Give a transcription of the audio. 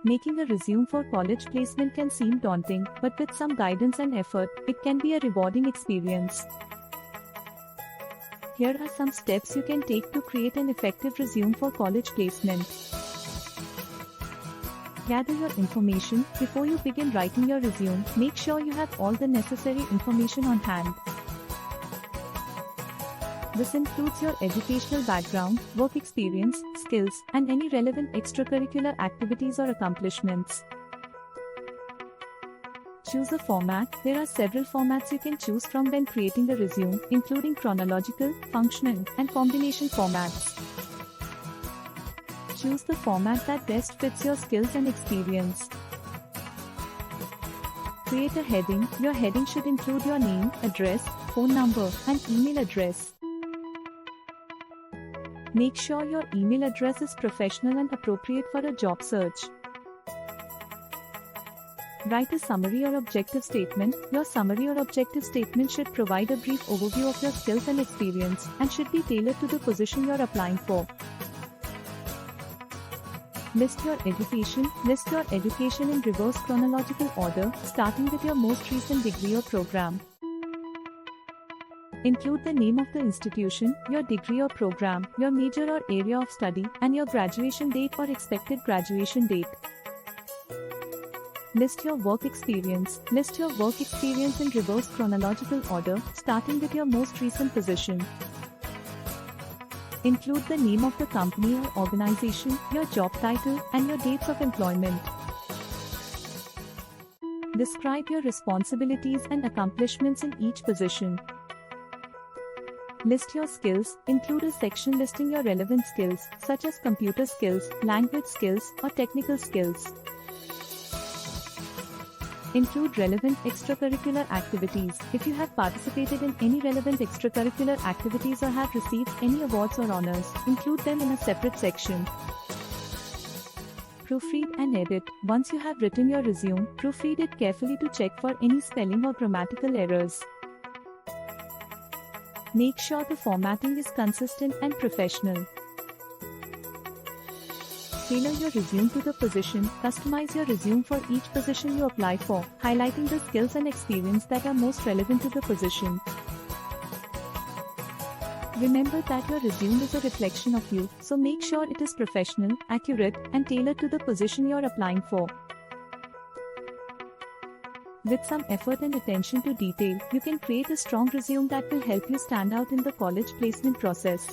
Making a resume for college placement can seem daunting, but with some guidance and effort, it can be a rewarding experience. Here are some steps you can take to create an effective resume for college placement. Gather your information. Before you begin writing your resume, make sure you have all the necessary information on hand. This includes your educational background, work experience, skills, and any relevant extracurricular activities or accomplishments. Choose a format. There are several formats you can choose from when creating a resume, including chronological, functional, and combination formats. Choose the format that best fits your skills and experience. Create a heading. Your heading should include your name, address, phone number, and email address. Make sure your email address is professional and appropriate for a job search. Write a summary or objective statement. Your summary or objective statement should provide a brief overview of your skills and experience, and should be tailored to the position you're applying for. List your education. List your education in reverse chronological order, starting with your most recent degree or program. Include the name of the institution, your degree or program, your major or area of study, and your graduation date or expected graduation date. List your work experience. List your work experience in reverse chronological order, starting with your most recent position. Include the name of the company or organization, your job title, and your dates of employment. Describe your responsibilities and accomplishments in each position. List your skills. Include a section listing your relevant skills, such as computer skills, language skills, or technical skills. Include relevant extracurricular activities. If you have participated in any relevant extracurricular activities or have received any awards or honors, include them in a separate section. Proofread and edit. Once you have written your resume, proofread it carefully to check for any spelling or grammatical errors. Make sure the formatting is consistent and professional. Tailor your resume to the position. Customize your resume for each position you apply for, highlighting the skills and experience that are most relevant to the position. Remember that your resume is a reflection of you, so make sure it is professional, accurate, and tailored to the position you are applying for. With some effort and attention to detail, you can create a strong resume that will help you stand out in the college placement process.